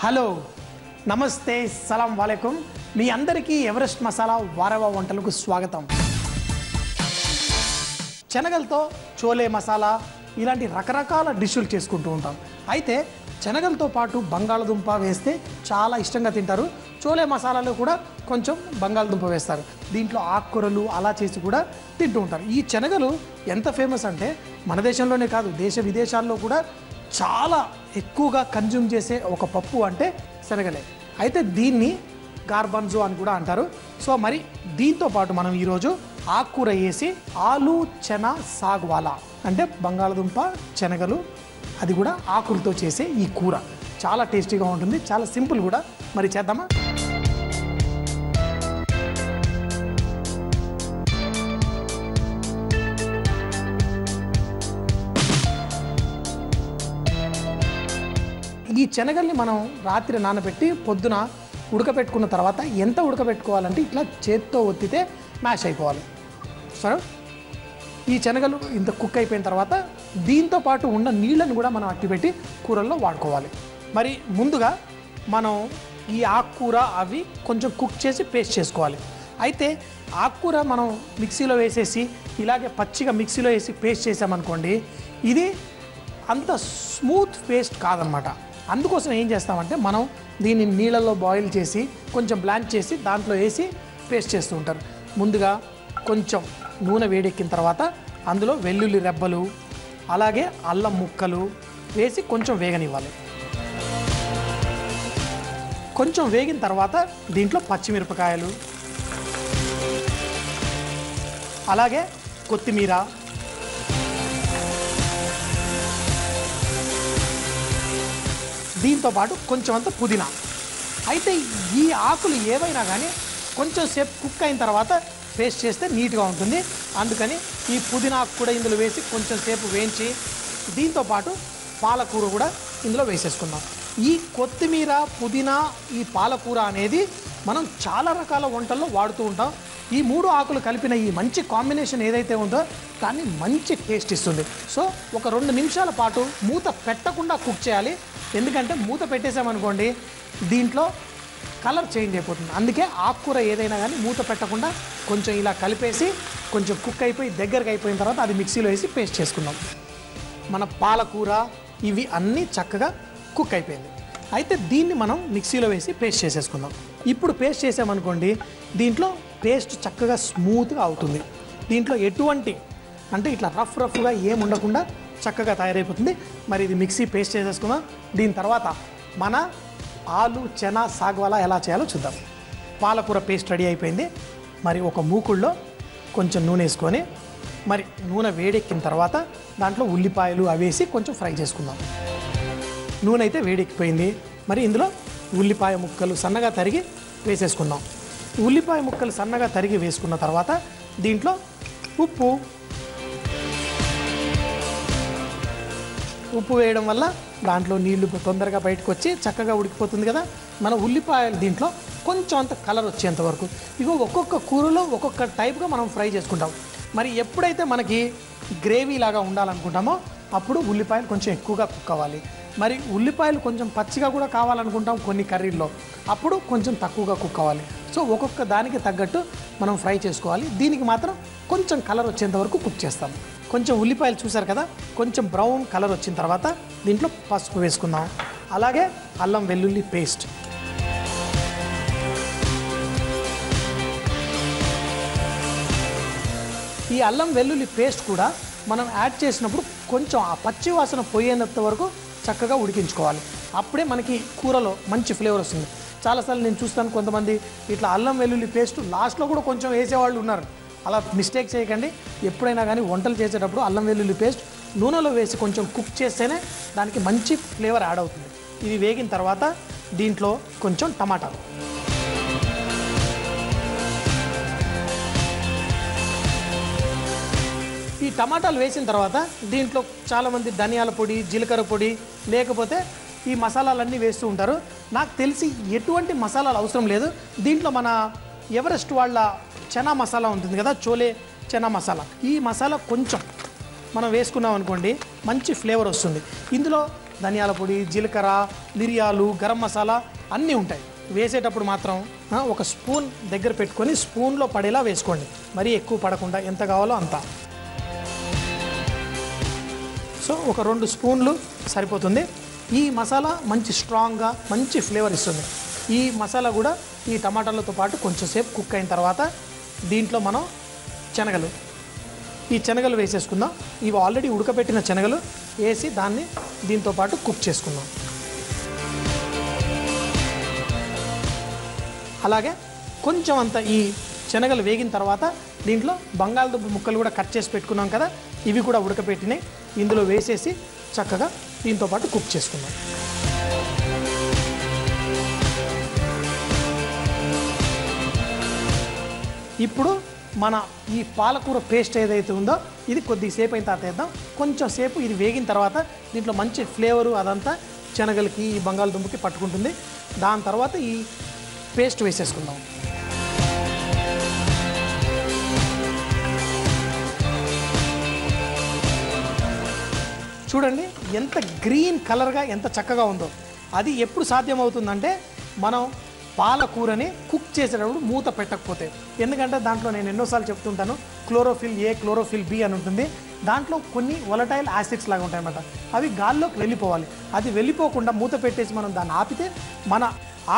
Hello నమస్తే సలాం వాలేకుం మీ అందరికీ Everest masala వారవ వంటలకు స్వాగతం. శనగలతో చోలే మసాలా ఇలాంటి రకరకాల డిష్లు చేసుకుంటూ ఉంటాం. అయితే శనగలతో పాటు బంగాళదుంప వేస్తే చాలా ఇష్టంగా తింటారు. చోలే మసాలాలో కూడా కొంచెం బంగాళదుంప వేస్తారు. దీంట్లో ఆకుకూరలు అలా చేసి కూడా తింటూ ఉంటారు. ఈ శనగలు ఎంత ఫేమస్ అంటే మన దేశంలోనే కాదు దేశ విదేశాల్లో కూడా చాలా ఎక్కువగా కన్జ్యూమ్ చేసే ఒక పప్పు అంటే శనగలే. అయితే దీన్ని గార్బన్జో అని కూడా అంటారు. సో మరి దీంతో పాటు మనం ఈరోజు ఆకుకూర వేసి ఆలు చనా సాగ్వాలా అంటే బంగాళదుంప శనగలు అది కూడా ఆకులతో చేసే ఈ కూర చాలా టేస్టీగా ఉంటుంది. చాలా సింపుల్ కూడా. మరి చేద్దామా? ఈ శనగల్ని మనం రాత్రి నానబెట్టి పొద్దున ఉడకబెట్టుకున్న తర్వాత ఎంత ఉడకబెట్టుకోవాలంటే ఇట్లా చేత్తో ఒత్తితే మ్యాష్ అయిపోవాలి. సరే, ఈ శనగలు ఇంత కుక్ అయిపోయిన తర్వాత దీంతో పాటు ఉన్న నీళ్ళని కూడా మనం అట్టిపెట్టి కూరల్లో వాడుకోవాలి. మరి ముందుగా మనం ఈ ఆకుకూర అవి కొంచెం కుక్ చేసి పేస్ట్ చేసుకోవాలి. అయితే ఆకుకూర మనం మిక్సీలో వేసేసి ఇలాగే పచ్చిగా మిక్సీలో వేసి పేస్ట్ చేసామనుకోండి ఇది అంత స్మూత్ పేస్ట్ కాదనమాట. అందుకోసం ఏం చేస్తామంటే మనం దీన్ని నీళ్ళల్లో బాయిల్ చేసి కొంచెం బ్లాంచ్ చేసి దాంట్లో వేసి పేస్ట్ చేస్తూ ఉంటారు. ముందుగా కొంచెం నూనె వేడెక్కిన తర్వాత అందులో వెల్లుల్లి రెబ్బలు అలాగే అల్లం ముక్కలు వేసి కొంచెం వేగనివ్వాలి. కొంచెం వేగిన తర్వాత దీంట్లో పచ్చిమిరపకాయలు అలాగే కొత్తిమీర దీంతో పాటు కొంచెం అంత పుదీనా. అయితే ఈ ఆకులు ఏవైనా కానీ కొంచెం సేపు కుక్ అయిన తర్వాత పేస్ట్ చేస్తే నీట్గా ఉంటుంది. అందుకని ఈ పుదీనా ఆకు కూడా ఇందులో వేసి కొంచెం సేపు వేయించి దీంతో పాటు పాలకూర కూడా ఇందులో వేసేసుకుందాం. ఈ కొత్తిమీర పుదీనా ఈ పాలకూర అనేది మనం చాలా రకాల వంటల్లో వాడుతూ ఉంటాం. ఈ మూడు ఆకులు కలిపిన ఈ మంచి కాంబినేషన్ ఏదైతే ఉందో దాన్ని మంచి టేస్ట్ ఇస్తుంది. సో ఒక 2 నిమిషాల పాటు మూత పెట్టకుండా కుక్ చేయాలి. ఎందుకంటే మూత పెట్టేసామనుకోండి దీంట్లో కలర్ చేంజ్ అయిపోతుంది. అందుకే ఆకుకూర ఏదైనా కానీ మూత పెట్టకుండా కొంచెం ఇలా కలిపేసి కొంచెం కుక్ అయిపోయి దగ్గరకు అయిపోయిన తర్వాత అది మిక్సీలో వేసి పేస్ట్ చేసుకుందాం. మన పాలకూర ఇవి అన్నీ చక్కగా కుక్ అయిపోయింది. అయితే దీన్ని మనం మిక్సీలో వేసి పేస్ట్ చేసేసుకుందాం. ఇప్పుడు పేస్ట్ చేసామనుకోండి దీంట్లో పేస్ట్ చక్కగా స్మూత్గా అవుతుంది. దీంట్లో ఎటువంటి అంటే ఇట్లా రఫ్గా ఏం ఉండకుండా చక్కగా తయారైపోతుంది. మరి ఇది మిక్సీ పేస్ట్ చేసేసుకుందాం. దీని తర్వాత మన ఆలు చనా సాగ్వాలా ఎలా చేయాలో చూద్దాం. పాలకూర పేస్ట్ రెడీ అయిపోయింది. మరి ఒక మూకుళ్ళలో కొంచెం నూనె వేసుకొని మరి నూనె వేడెక్కిన తర్వాత దాంట్లో ఉల్లిపాయలు అవి వేసి కొంచెం ఫ్రై చేసుకుందాం. నూనె అయితే వేడెక్కిపోయింది. మరి ఇందులో ఉల్లిపాయ ముక్కలు సన్నగా తరిగి వేసేసుకుందాం. ఉల్లిపాయ ముక్కలు సన్నగా తరిగి వేసుకున్న తర్వాత దీంట్లో ఉప్పు వేయడం వల్ల దాంట్లో నీళ్లు తొందరగా బయటకు వచ్చి చక్కగా ఉడికిపోతుంది కదా. మన ఉల్లిపాయలు దీంట్లో కొంచెం అంత కలర్ వచ్చేంత వరకు ఇగో ఒక్కొక్క కూరలో ఒక్కొక్క టైప్గా మనం ఫ్రై చేసుకుంటాం. మరి ఎప్పుడైతే మనకి గ్రేవీ లాగా ఉండాలనుకుంటామో అప్పుడు ఉల్లిపాయలు కొంచెం ఎక్కువగా కుక్ అవ్వాలి. మరి ఉల్లిపాయలు కొంచెం పచ్చిగా కూడా కావాలనుకుంటాం కొన్ని కర్రీల్లో, అప్పుడు కొంచెం తక్కువగా కుక్ అవ్వాలి. సో ఒక్కొక్క దానికి తగ్గట్టు మనం ఫ్రై చేసుకోవాలి. దీనికి మాత్రం కొంచెం కలర్ వచ్చేంత వరకు కుక్ చేస్తాం. కొంచెం ఉల్లిపాయలు చూసారు కదా కొంచెం బ్రౌన్ కలర్ వచ్చిన తర్వాత దీంట్లో పసుపు వేసుకుందాం. అలాగే అల్లం వెల్లుల్లి పేస్ట్ ఈ అల్లం వెల్లుల్లి పేస్ట్ కూడా మనం యాడ్ చేసినప్పుడు కొంచెం ఆ పచ్చి వాసన పోయేంత వరకు చక్కగా ఉడికించుకోవాలి. అప్పుడే మనకి కూరలో మంచి ఫ్లేవర్ వస్తుంది. చాలాసార్లు నేను చూస్తాను కొంతమంది ఇట్లా అల్లం వెల్లుల్లి పేస్ట్ లాస్ట్లో కూడా కొంచెం వేసేవాళ్ళు ఉన్నారు. అలా మిస్టేక్ చేయకండి. ఎప్పుడైనా కానీ వంటలు చేసేటప్పుడు అల్లం వెల్లుల్లి పేస్ట్ నూనెలో వేసి కొంచెం కుక్ చేస్తేనే దానికి మంచి ఫ్లేవర్ యాడ్ అవుతుంది. ఇది వేగిన తర్వాత దీంట్లో కొంచెం టమాటాలు ఈ టమాటాలు వేసిన తర్వాత దీంట్లో చాలామంది ధనియాల పొడి జీలకర్ర పొడి లేకపోతే ఈ మసాలాలన్నీ వేస్తూ ఉంటారు. నాకు తెలిసి ఎటువంటి మసాలాలు అవసరం లేదు. దీంట్లో మన ఎవరెస్ట్ వాళ్ళ చనా మసాలా ఉంటుంది కదా చోలే చనా మసాలా ఈ మసాలా కొంచెం మనం వేసుకున్నాం అనుకోండి మంచి ఫ్లేవర్ వస్తుంది. ఇందులో ధనియాల పొడి, జీలకర్ర, మిరియాలు, గరం మసాలా అన్నీ ఉంటాయి. వేసేటప్పుడు మాత్రం ఒక స్పూన్ దగ్గర పెట్టుకొని స్పూన్లో పడేలా వేసుకోండి, మరీ ఎక్కువ పడకుండా ఎంత కావాలో అంత. సో ఒక 2 స్పూన్లు సరిపోతుంది. ఈ మసాలా మంచి స్ట్రాంగ్గా మంచి ఫ్లేవర్ ఇస్తుంది. ఈ మసాలా కూడా ఈ టమాటాలతో పాటు కొంచెంసేపు కుక్ అయిన తర్వాత దీంట్లో మనం ఈ శనగలు వేసేసుకుందాం. ఇవి ఆల్రెడీ ఉడకబెట్టిన శనగలు వేసి దాన్ని దీంతో పాటు కుక్ చేసుకుందాం. అలాగే కొంచెం అంత ఈ శనగలు వేగిన తర్వాత దీంట్లో బంగాళదుంప ముక్కలు కూడా కట్ చేసి పెట్టుకున్నాం కదా, ఇవి కూడా ఉడకపెట్టినాయి, ఇందులో వేసేసి చక్కగా దీంతో పాటు కుక్ చేసుకుందాం. ఇప్పుడు మన ఈ పాలకూర పేస్ట్ ఏదైతే ఉందో ఇది కొద్దిసేపు అయిన తర్వాత వేద్దాం. కొంచెం సేపు ఇది వేగిన తర్వాత దీంట్లో మంచి ఫ్లేవరు అదంతా శనగలకి ఈ బంగాళదుంపకి పట్టుకుంటుంది. దాని తర్వాత ఈ పేస్ట్ వేసేసుకుందాం. చూడండి ఎంత గ్రీన్ కలర్గా ఎంత చక్కగా ఉందో. అది ఎప్పుడు సాధ్యమవుతుందంటే మనం పాలకూరని కుక్ చేసేటప్పుడు మూత పెట్టకపోతే. ఎందుకంటే దాంట్లో నేను ఎన్నోసార్లు చెప్తుంటాను, క్లోరోఫిల్ ఏ, క్లోరోఫిల్ బి అని ఉంటుంది. దాంట్లో కొన్ని వొలటైల్ యాసిడ్స్ లాగా ఉంటాయన్నమాట. అవి గాల్లోకి వెళ్ళిపోవాలి. అది వెళ్ళిపోకుండా మూత పెట్టేసి మనం దాన్ని ఆపితే మన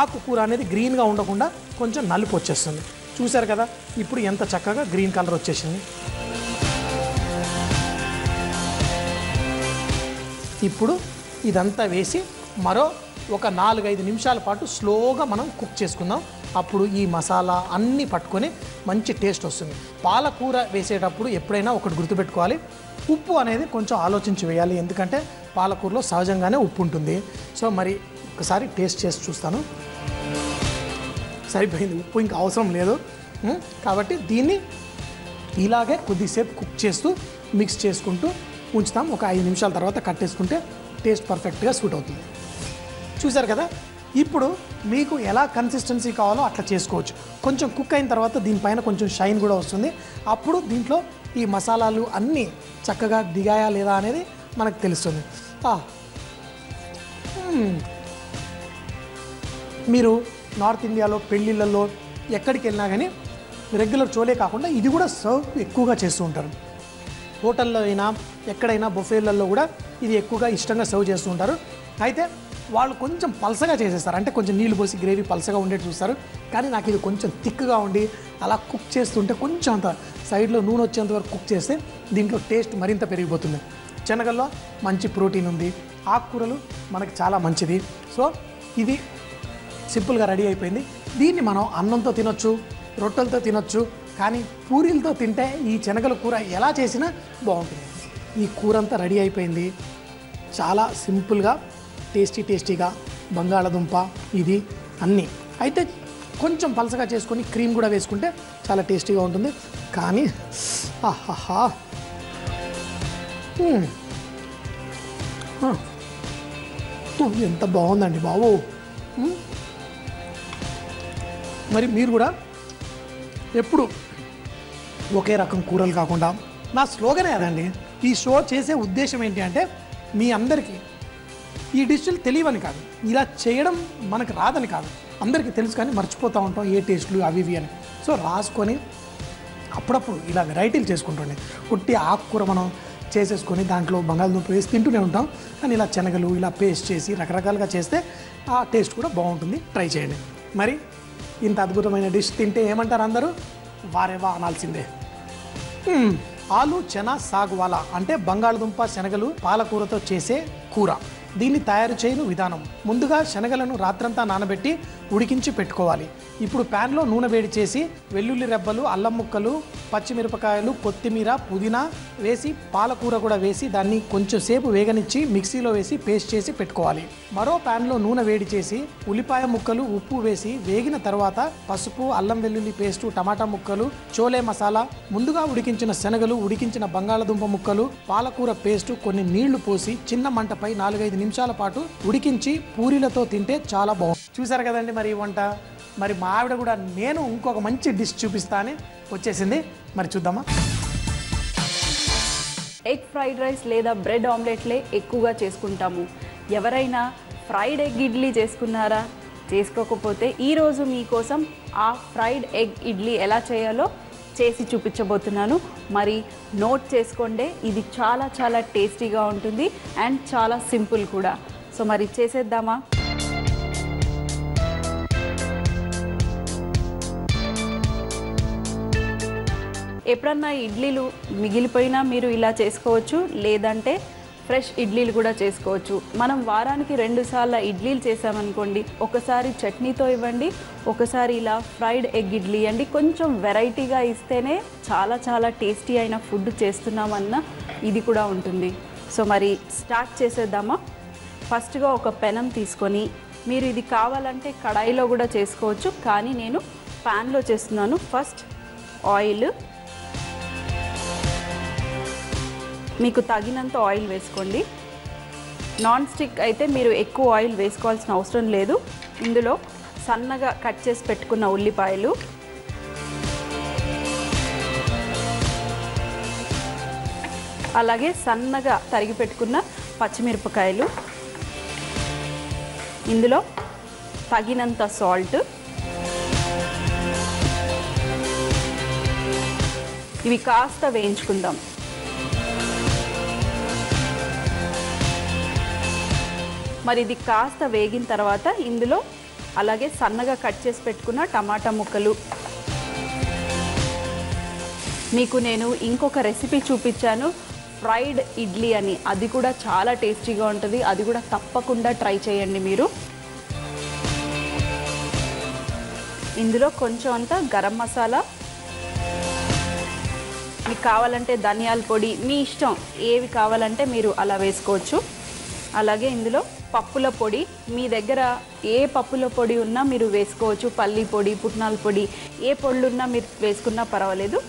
ఆకుకూర అనేది గ్రీన్గా ఉండకుండా కొంచెం నలుపు వచ్చేస్తుంది. చూశారు కదా ఇప్పుడు ఎంత చక్కగా గ్రీన్ కలర్ వచ్చేసింది. ఇప్పుడు ఇదంతా వేసి మరో ఒక 4-5 నిమిషాల పాటు స్లోగా మనం కుక్ చేసుకుందాం. అప్పుడు ఈ మసాలా అన్నీ పట్టుకొని మంచి టేస్ట్ వస్తుంది. పాలకూర వేసేటప్పుడు ఎప్పుడైనా ఒకటి గుర్తుపెట్టుకోవాలి, ఉప్పు అనేది కొంచెం ఆలోచించి వేయాలి. ఎందుకంటే పాలకూరలో సహజంగానే ఉప్పు ఉంటుంది. సో మరి ఒకసారి టేస్ట్ చేసి చూస్తాను. సరిపోయింది, ఉప్పు ఇంకా అవసరం లేదు. కాబట్టి దీన్ని ఇలాగే కొద్దిసేపు కుక్ చేస్తూ మిక్స్ చేసుకుంటూ ఉంచుతాం. ఒక 5 నిమిషాల తర్వాత కట్టేసుకుంటే టేస్ట్ పర్ఫెక్ట్గా సూట్ అవుతుంది. చూసారు కదా, ఇప్పుడు మీకు ఎలా కన్సిస్టెన్సీ కావాలో అట్లా చేసుకోవచ్చు. కొంచెం కుక్ అయిన తర్వాత దీనిపైన కొంచెం షైన్ కూడా వస్తుంది. అప్పుడు దీంట్లో ఈ మసాలాలు అన్నీ చక్కగా దిగాయా లేదా అనేది మనకు తెలుస్తుంది. మీరు నార్త్ ఇండియాలో పెళ్ళిళ్ళల్లో ఎక్కడికి వెళ్ళినా కానీ రెగ్యులర్ చోలే కాకుండా ఇది కూడా సర్వ్ ఎక్కువగా చేస్తూ ఉంటారు. హోటల్లో అయినా ఎక్కడైనా బొఫేలలో కూడా ఇది ఎక్కువగా ఇష్టంగా సర్వ్ చేస్తూ ఉంటారు. అయితే వాళ్ళు కొంచెం పలసగా చేసేస్తారు, అంటే కొంచెం నీళ్ళు పోసి గ్రేవీ పలసగా ఉండేది చూస్తారు. కానీ నాకు ఇది కొంచెం థిక్గా ఉండి అలా కుక్ చేస్తుంటే కొంచెం అంత సైడ్లో నూనె వచ్చేంత వరకు కుక్ చేస్తే దీంట్లో టేస్ట్ మరింత పెరిగిపోతుంది. శనగల్లో మంచి ప్రోటీన్ ఉంది, ఆకుకూరలు మనకి చాలా మంచిది. సో ఇది సింపుల్గా రెడీ అయిపోయింది. దీన్ని మనం అన్నంతో తినొచ్చు, రొట్టెలతో తినొచ్చు, కానీ పూరీలతో తింటే ఈ శనగల కూర ఎలా చేసినా బాగుంటుంది. ఈ కూర అంతా రెడీ అయిపోయింది. చాలా సింపుల్గా టేస్టీగా బంగాళదుంప ఇది అన్నీ. అయితే కొంచెం పలసగా చేసుకొని క్రీమ్ కూడా వేసుకుంటే చాలా టేస్టీగా ఉంటుంది. కానీ ఆహాహా, ఎంత బాగుందండి బాబు. మరి మీరు కూడా ఎప్పుడు ఒకే రకం కూరలు కాకుండా, నా స్లోగనే అదండి. ఈ షో చేసే ఉద్దేశం ఏంటి అంటే మీ అందరికీ ఈ డిష్లు తెలియవని కాదు, ఇలా చేయడం మనకు రాదని కాదు, అందరికీ తెలుసు కానీ మర్చిపోతూ ఉంటాం ఏ టేస్ట్లు అవి ఇవి అని. సో రాసుకొని అప్పుడప్పుడు ఇలా వెరైటీలు చేసుకుంటుండే. ఉట్టి ఆకుకూర మనం చేసేసుకొని దాంట్లో బంగాళదుంప వేసి తింటూనే ఉంటాం. కానీ ఇలా శనగలు ఇలా పేస్ట్ చేసి రకరకాలుగా చేస్తే ఆ టేస్ట్ కూడా బాగుంటుంది. ట్రై చేయండి. మరి ఇంత అద్భుతమైన డిష్ తింటే ఏమంటారు అందరూ? వారేవా అనాల్సిందే. ఆలు చనా సాగ్వాలా అంటే బంగాళదుంప శనగలు పాలకూరతో చేసే కూర. దీన్ని తయారు చేయని విధానం: ముందుగా శనగలను రాత్రంతా నానబెట్టి ఉడికించి పెట్టుకోవాలి. ఇప్పుడు ప్యాన్లో నూనె వేడి చేసి వెల్లుల్లి రెబ్బలు, అల్లం ముక్కలు, పచ్చిమిరపకాయలు, కొత్తిమీర, పుదీనా వేసి పాలకూర కూడా వేసి దాన్ని కొంచెం సేపు వేగనిచ్చి మిక్సీలో వేసి పేస్ట్ చేసి పెట్టుకోవాలి. మరో ప్యాన్లో నూనె వేడి చేసి ఉల్లిపాయ ముక్కలు, ఉప్పు వేసి వేగిన తర్వాత పసుపు, అల్లం వెల్లుల్లి పేస్టు, టమాటా ముక్కలు, చోలే మసాలా, ముందుగా ఉడికించిన శనగలు, ఉడికించిన బంగాళదుంప ముక్కలు, పాలకూర పేస్టు, కొన్ని నీళ్లు పోసి చిన్న మంటపై 4-5 నిమిషాల పాటు ఉడికించి పూరీలతో తింటే చాలా బాగుంది. చూసారు కదండి మరి ఈ వంట. మరి మా ఆవిడ కూడా నేను ఇంకొక మంచి డిష్ చూపిస్తా అని వచ్చేసింది. మరి చూద్దామా? ఎగ్ ఫ్రైడ్ రైస్ లేదా బ్రెడ్ ఆమ్లెట్లే ఎక్కువగా చేసుకుంటాము. ఎవరైనా ఫ్రైడ్ ఎగ్ ఇడ్లీ చేసుకున్నారా? చేసుకోకపోతే ఈరోజు మీకోసం ఆ ఫ్రైడ్ ఎగ్ ఇడ్లీ ఎలా చేయాలో చేసి చూపించబోతున్నాను. మరి నోట్ చేసుకోండి, ఇది చాలా చాలా టేస్టీగా ఉంటుంది అండ్ చాలా సింపుల్ కూడా. సో మరి చేసేద్దామా? ఎప్పుడన్నా ఇడ్లీలు మిగిలిపోయినా మీరు ఇలా చేసుకోవచ్చు, లేదంటే ఫ్రెష్ ఇడ్లీలు కూడా చేసుకోవచ్చు. మనం వారానికి 2 సార్లు ఇడ్లీలు చేసామనుకోండి, ఒకసారి చట్నీతో ఇవ్వండి, ఒకసారి ఇలా ఫ్రైడ్ ఎగ్ ఇడ్లీ అండి. కొంచెం వెరైటీగా ఇస్తేనే చాలా చాలా టేస్టీ అయిన ఫుడ్ చేస్తున్నామన్న ఇది కూడా ఉంటుంది. సో మరి స్టార్ట్ చేసేద్దామా? ఫస్ట్గా ఒక పెనం తీసుకొని, మీరు ఇది కావాలంటే కడాయిలో కూడా చేసుకోవచ్చు, కానీ నేను ప్యాన్లో చేస్తున్నాను. ఫస్ట్ ఆయిల్, మీకు తగినంత ఆయిల్ వేసుకోండి. నాన్ స్టిక్ అయితే మీరు ఎక్కువ ఆయిల్ వేసుకోవాల్సిన అవసరం లేదు. ఇందులో సన్నగా కట్ చేసి పెట్టుకున్న ఉల్లిపాయలు, అలాగే సన్నగా తరిగి పెట్టుకున్న పచ్చిమిరపకాయలు, ఇందులో తగినంత సాల్ట్, ఇవి కాస్త వేయించుకుందాం. మరి ఇది కాస్త వేగిన తర్వాత ఇందులో అలాగే సన్నగా కట్ చేసి పెట్టుకున్న టమాటా ముక్కలు. మీకు నేను ఇంకొక రెసిపీ చూపించాను ఫ్రైడ్ ఇడ్లీ అని, అది కూడా చాలా టేస్టీగా ఉంటుంది. అది కూడా తప్పకుండా ట్రై చేయండి మీరు. ఇందులో కొంచెం అంత గరం మసాలా, మీకు కావాలంటే ధనియాల పొడి, మీ ఇష్టం ఏవి కావాలంటే మీరు అలా వేసుకోవచ్చు. అలాగే ఇందులో పప్పుల పొడి, మీ దగ్గర ఏ పప్పుల పొడి ఉన్నా మీరు వేసుకోవచ్చు. పల్లి పొడి, పుట్నాల పొడి, ఏ పొళ్ళు ఉన్నా మీరు వేసుకున్నా పర్వాలేదు.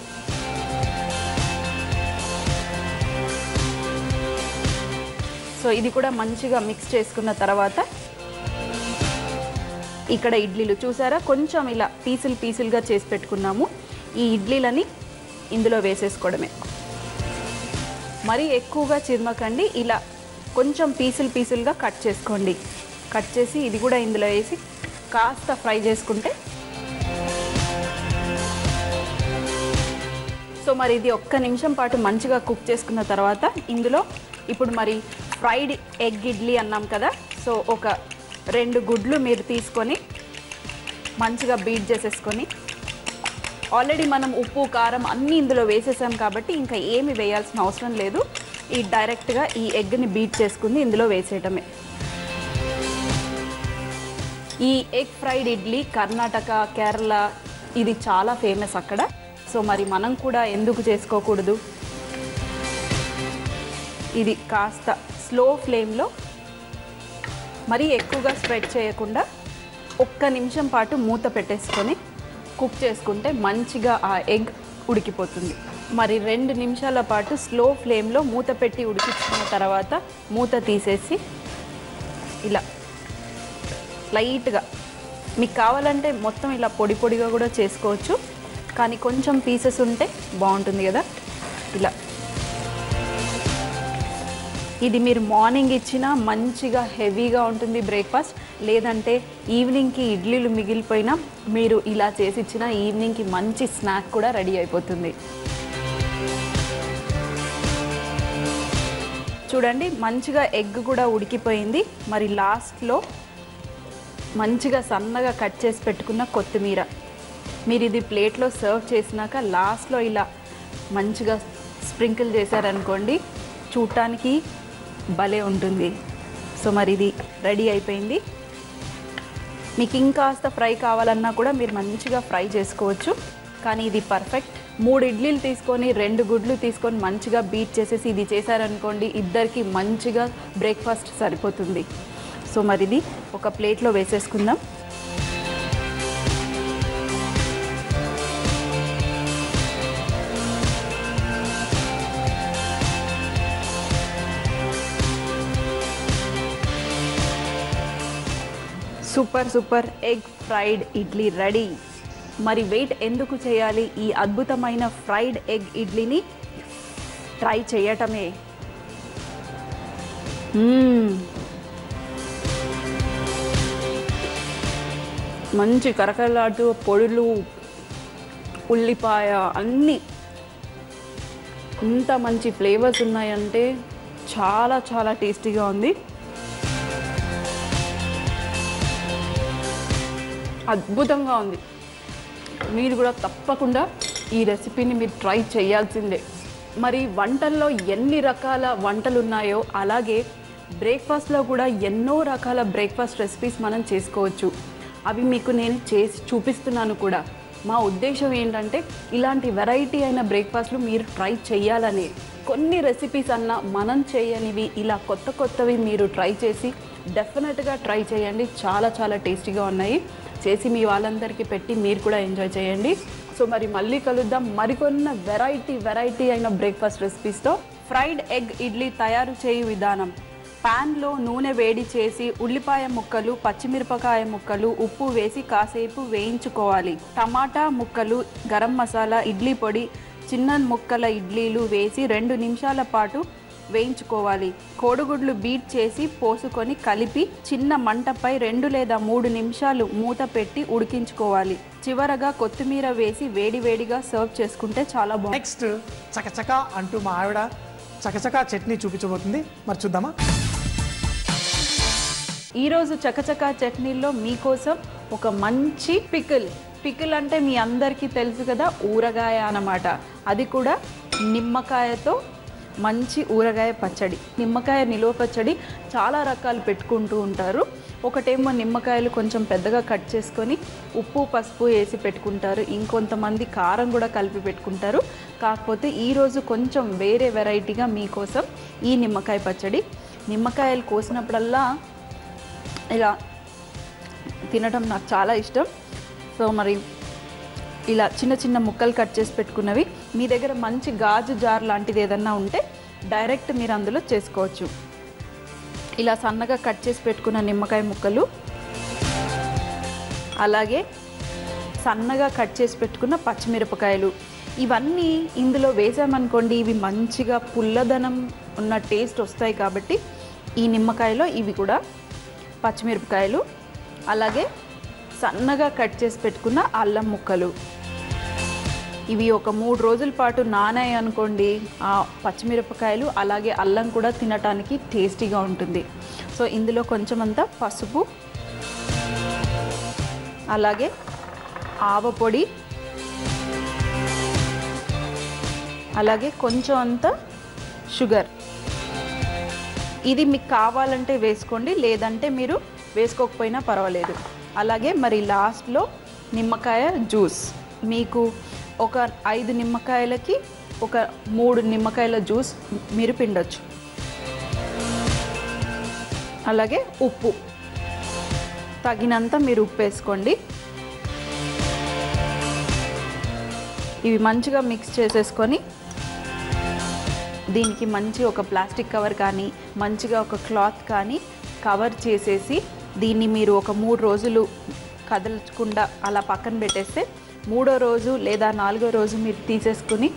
సో ఇది కూడా మంచిగా మిక్స్ చేసుకున్న తర్వాత ఇక్కడ ఇడ్లీలు చూసారా, కొంచెం ఇలా పీసులుగా చేసి పెట్టుకున్నాము. ఈ ఇడ్లీలని ఇందులో వేసేసుకోవడమే. మరీ ఎక్కువగా చిరమకండి, ఇలా కొంచెం పీసులుగా కట్ చేసుకోండి. కట్ చేసి ఇది కూడా ఇందులో వేసి కాస్త ఫ్రై చేసుకుంటే, సో మరి ఇది 1 నిమిషం పాటు మంచిగా కుక్ చేసుకున్న తర్వాత ఇందులో ఇప్పుడు మరి ఫ్రైడ్ ఎగ్ ఇడ్లీ అన్నాం కదా, సో ఒక 2 గుడ్లు మీరు తీసుకొని మంచిగా బీట్ చేసేసుకొని, ఆల్రెడీ మనం ఉప్పు కారం అన్నీ ఇందులో వేసేసాం కాబట్టి ఇంకా ఏమి వేయాల్సిన అవసరం లేదు. ఈ డైరెక్ట్గా ఈ ఎగ్ని బీట్ చేసుకుని ఇందులో వేసేయటమే. ఈ ఎగ్ ఫ్రైడ్ ఇడ్లీ కర్ణాటక, కేరళ ఇది చాలా ఫేమస్ అక్కడ. సో మరి మనం కూడా ఎందుకు చేసుకోకూడదు? ఇది కాస్త స్లో ఫ్లేమ్లో, మరీ ఎక్కువగా స్ప్రెడ్ చేయకుండా 1 నిమిషం పాటు మూత పెట్టేసుకొని కుక్ చేసుకుంటే మంచిగా ఆ ఎగ్ ఉడికిపోతుంది. మరి 2 నిమిషాల పాటు స్లో ఫ్లేమ్లో మూత పెట్టి ఉడికించుకున్న తర్వాత మూత తీసేసి ఇలా లైట్గా, మీకు కావాలంటే మొత్తం ఇలా పొడిగా కూడా చేసుకోవచ్చు, కానీ కొంచెం పీసెస్ ఉంటే బాగుంటుంది కదా. ఇలా ఇది మీరు మార్నింగ్ ఇచ్చినా మంచిగా హెవీగా ఉంటుంది బ్రేక్ఫాస్ట్, లేదంటే ఈవినింగ్కి ఇడ్లీలు మిగిలిపోయినా మీరు ఇలా చేసి ఇచ్చిన ఈవినింగ్కి మంచి స్నాక్ కూడా రెడీ అయిపోతుంది. చూడండి మంచిగా ఎగ్ కూడా ఉడికిపోయింది. మరి లాస్ట్లో మంచిగా సన్నగా కట్ చేసి పెట్టుకున్న కొత్తిమీర, మీరు ఇది ప్లేట్లో సర్వ్ చేసినాక లాస్ట్లో ఇలా మంచిగా స్ప్రింకిల్ చేశారనుకోండి, చూడటానికి భలే ఉంటుంది. సో మరి ఇది రెడీ అయిపోయింది. మీకు ఇంకాస్త ఫ్రై కావాలన్నా కూడా మీరు మంచిగా ఫ్రై చేసుకోవచ్చు, కానీ ఇది పర్ఫెక్ట్. 3 ఇడ్లీలు తీసుకొని 2 గుడ్లు తీసుకొని మంచిగా బీట్ చేసేసి ఇది చేశారనుకోండి, ఇద్దరికి మంచిగా బ్రేక్ఫాస్ట్ సరిపోతుంది. సో మరి ఇది ఒక ప్లేట్లో వేసేసుకుందాం. Super egg fried idli ready. మరి వెయిట్ ఎందుకు చేయాలి? ఈ అద్భుతమైన ఫ్రైడ్ ఎగ్ ఇడ్లీని ట్రై చేయటమే. మంచి కరకరలాడుతూ పొడులు, ఉల్లిపాయ అన్నీ ఇంత మంచి ఫ్లేవర్స్ ఉన్నాయంటే చాలా చాలా టేస్టీగా ఉంది. అద్భుతంగా ఉంది. మీరు కూడా తప్పకుండా ఈ రెసిపీని మీరు ట్రై చేయాల్సిందే. మరి వంటల్లో ఎన్ని రకాల వంటలు ఉన్నాయో అలాగే బ్రేక్ఫాస్ట్లో కూడా ఎన్నో రకాల బ్రేక్ఫాస్ట్ రెసిపీస్ మనం చేసుకోవచ్చు. అవి మీకు నేను చేసి చూపిస్తున్నాను కూడా. మా ఉద్దేశం ఏంటంటే ఇలాంటి వెరైటీ అయిన బ్రేక్ఫాస్ట్లు మీరు ట్రై చేయాలని. కొన్ని రెసిపీస్ అన్నా మనం చేయనివి ఇలా కొత్త కొత్తవి మీరు ట్రై చేసి డెఫినెట్గా ట్రై చేయండి. చాలా చాలా టేస్టీగా ఉన్నాయి. చేసి మీ వాళ్ళందరికీ పెట్టి మీరు కూడా ఎంజాయ్ చేయండి. సో మరి మళ్ళీ కలుద్దాం మరికొన్న వెరైటీ అయిన బ్రేక్ఫాస్ట్ రెసిపీస్తో. ఫ్రైడ్ ఎగ్ ఇడ్లీ తయారు చేయు విధానం. ప్యాన్లో నూనె వేడి చేసి ఉల్లిపాయ ముక్కలు, పచ్చిమిరపకాయ ముక్కలు, ఉప్పు వేసి కాసేపు వేయించుకోవాలి. టమాటా ముక్కలు, గరం మసాలా, ఇడ్లీ పొడి, చిన్న ముక్కల ఇడ్లీలు వేసి 2 నిమిషాల పాటు వేయించుకోవాలి. కోడిగుడ్లు బీట్ చేసి పోసుకొని కలిపి చిన్న మంటపై 2 లేదా 3 నిమిషాలు మూత పెట్టి ఉడికించుకోవాలి. చివరగా కొత్తిమీర వేసి వేడివేడిగా సర్వ్ చేసుకుంటే చాలా బాగుంది. నెక్స్ట్ చకచకా అంటూ మా ఆవిడ చకచకా చట్నీ చూపించబోతుంది. మరి చూద్దామా? ఈరోజు చకచకా చట్నీల్లో మీకోసం ఒక మంచి పికిల్ అంటే మీ అందరికీ తెలుసు కదా, ఊరగాయ అన్నమాట. అది కూడా నిమ్మకాయతో మంచి ఊరగాయ పచ్చడి. నిమ్మకాయ నిలువ పచ్చడి చాలా రకాలు పెట్టుకుంటూ ఉంటారు. ఒకటేమో నిమ్మకాయలు కొంచెం పెద్దగా కట్ చేసుకొని ఉప్పు పసుపు వేసి పెట్టుకుంటారు. ఇంకొంతమంది కారం కూడా కలిపి పెట్టుకుంటారు. కాకపోతే ఈరోజు కొంచెం వేరే వెరైటీగా మీకోసం ఈ నిమ్మకాయ పచ్చడి. నిమ్మకాయలు కోసినప్పుడల్లా ఇలా తినడం నాకు చాలా ఇష్టం. సో మరి ఇలా చిన్న చిన్న ముక్కలు కట్ చేసి పెట్టుకున్నవి. మీ దగ్గర మంచి గాజు జార్ లాంటిది ఏదన్నా ఉంటే డైరెక్ట్ మీరు అందులో చేసుకోవచ్చు. ఇలా సన్నగా కట్ చేసి పెట్టుకున్న నిమ్మకాయ ముక్కలు, అలాగే సన్నగా కట్ చేసి పెట్టుకున్న పచ్చిమిరపకాయలు, ఇవన్నీ ఇందులో వేసామనుకోండి ఇవి మంచిగా పుల్లదనం ఉన్న టేస్ట్ వస్తాయి. కాబట్టి ఈ నిమ్మకాయలో ఇవి కూడా పచ్చిమిరపకాయలు, అలాగే సన్నగా కట్ చేసి పెట్టుకున్న అల్లం ముక్కలు, ఇవి ఒక 3 రోజుల పాటు నానాయి అనుకోండి ఆ పచ్చిమిరపకాయలు అలాగే అల్లం కూడా తినటానికి టేస్టీగా ఉంటుంది. సో ఇందులో కొంచెం అంతా పసుపు, అలాగే ఆవపొడి, అలాగే కొంచెం అంత షుగర్. ఇది మీకు కావాలంటే వేసుకోండి, లేదంటే మీరు వేసుకోకపోయినా పర్వాలేదు. అలాగే మరి లాస్ట్లో నిమ్మకాయ జ్యూస్. మీకు ఒక 5 నిమ్మకాయలకి ఒక 3 నిమ్మకాయల జ్యూస్ మీరు పిండొచ్చు. అలాగే ఉప్పు తగినంత మీరు ఉప్పు వేసుకోండి. ఇవి మంచిగా మిక్స్ చేసేసుకొని దీనికి మంచి ఒక ప్లాస్టిక్ కవర్ కానీ మంచిగా ఒక క్లాత్ కానీ కవర్ చేసేసి దీన్ని మీరు ఒక 3 రోజులు కదల్చకుండా అలా పక్కన పెట్టేస్తే 3వ రోజు లేదా 4వ రోజు మీరు తీసేసుకుని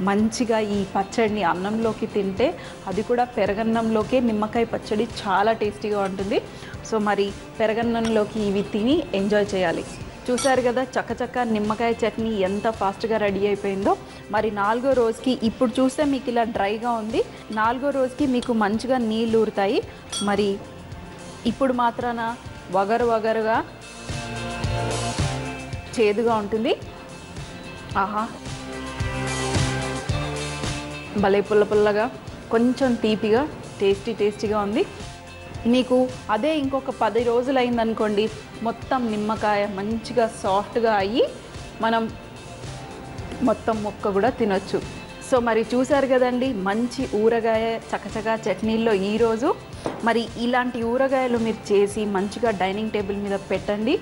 మంచిగా ఈ పచ్చడిని అన్నంలోకి తింటే, అది కూడా పెరగన్నంలోకి నిమ్మకాయ పచ్చడి చాలా టేస్టీగా ఉంటుంది. సో మరి పెరగన్నంలోకి ఇవి తిని ఎంజాయ్ చేయాలి. చూసారు కదా చక్కచక్క నిమ్మకాయ చట్నీ ఎంత ఫాస్ట్గా రెడీ అయిపోయిందో. మరి 4వ రోజుకి ఇప్పుడు చూస్తే మీకు ఇలా డ్రైగా ఉంది, 4వ రోజుకి మీకు మంచిగా నీళ్ళు ఊరుతాయి. మరి ఇప్పుడు మాత్రాన వగరుగా చేదుగా ఉంటుంది. ఆహా, భలే పుల్లగా కొంచెం తీపిగా టేస్టీగా ఉంది. మీకు అదే ఇంకొక 10 రోజులు అయిందనుకోండి మొత్తం నిమ్మకాయ మంచిగా సాఫ్ట్గా అయ్యి మనం మొత్తం ముక్క కూడా తినొచ్చు. సో మరి చూసారు కదండి మంచి ఊరగాయ చకచకా చట్నీల్లో ఈరోజు. మరి ఇలాంటి ఊరగాయలు మీరు చేసి మంచిగా డైనింగ్ టేబుల్ మీద పెట్టండి.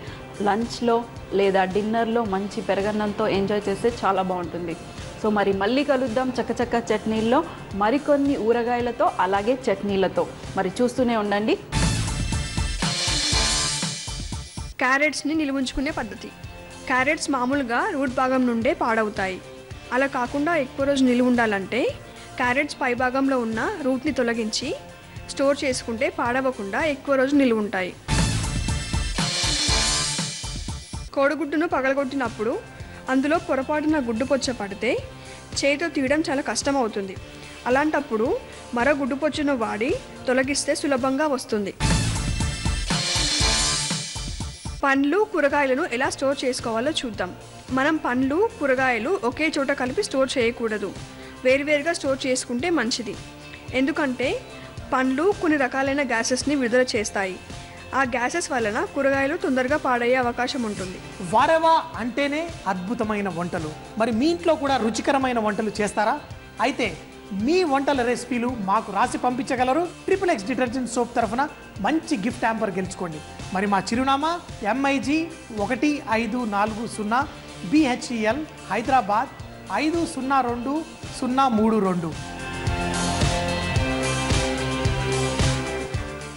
లంచ్లో లేదా డిన్నర్లో మంచి పెరగన్నంతో ఎంజాయ్ చేస్తే చాలా బాగుంటుంది. సో మరి మళ్ళీ కలుద్దాం చకచకా చట్నీల్లో మరికొన్ని ఊరగాయలతో అలాగే చట్నీలతో. మరి చూస్తూనే ఉండండి. క్యారెట్స్ని నిల్వుంచుకునే పద్ధతి. క్యారెట్స్ మామూలుగా రూట్ భాగం నుండే పాడవుతాయి. అలా కాకుండా ఎక్కువ రోజు నిల్వ ఉండాలంటే క్యారెట్స్ పై భాగంలో ఉన్న రూట్ని తొలగించి స్టోర్ చేసుకుంటే పాడవకుండా ఎక్కువ రోజు నిల్వ ఉంటాయి. కోడిగుడ్డును పగలగొట్టినప్పుడు అందులో పొరపాటున గుడ్డు పొచ్చ పడితే చేతితో తీయడం చాలా కష్టం అవుతుంది. అలాంటప్పుడు మరో గుడ్డు పొచ్చును వాడి తొలగిస్తే సులభంగా వస్తుంది. పండ్లు కూరగాయలను ఎలా స్టోర్ చేసుకోవాలో చూద్దాం. మనం పండ్లు కూరగాయలు ఒకే చోట కలిపి స్టోర్ చేయకూడదు. వేరువేరుగా స్టోర్ చేసుకుంటే మంచిది. ఎందుకంటే పండ్లు కొన్ని రకాలైన గ్యాసెస్ని విడుదల చేస్తాయి. ఆ గ్యాసెస్ వలన కూరగాయలు తొందరగా పాడయ్యే అవకాశం ఉంటుంది. వారెవా అంటేనే అద్భుతమైన వంటలు. మరి మీ ఇంట్లో కూడా రుచికరమైన వంటలు చేస్తారా? అయితే మీ వంటల రెసిపీలు మాకు రాసి పంపించగలరు. XXX డిటర్జెంట్ సోప్ తరఫున మంచి గిఫ్ట్ హ్యాంపర్ గెలుచుకోండి. మరి మా చిరునామా MIG 1540 BHEL హైదరాబాద్ 502032.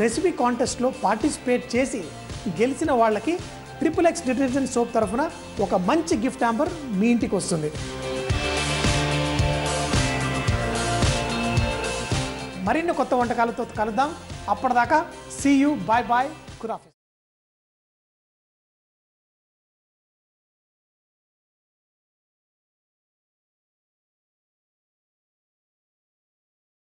రెసిపీ కాంటెస్ట్లో పార్టిసిపేట్ చేసి గెలిచిన వాళ్ళకి XXX డిటర్జెంట్ సోప్ తరఫున ఒక మంచి గిఫ్ట్ హ్యాంపర్ మీ ఇంటికి వస్తుంది. మరిన్ని కొత్త వంటకాలతో కలుద్దాం. అప్పటిదాకా సీ యూ, బాయ్ బాయ్, ఖుదాఫిజ్.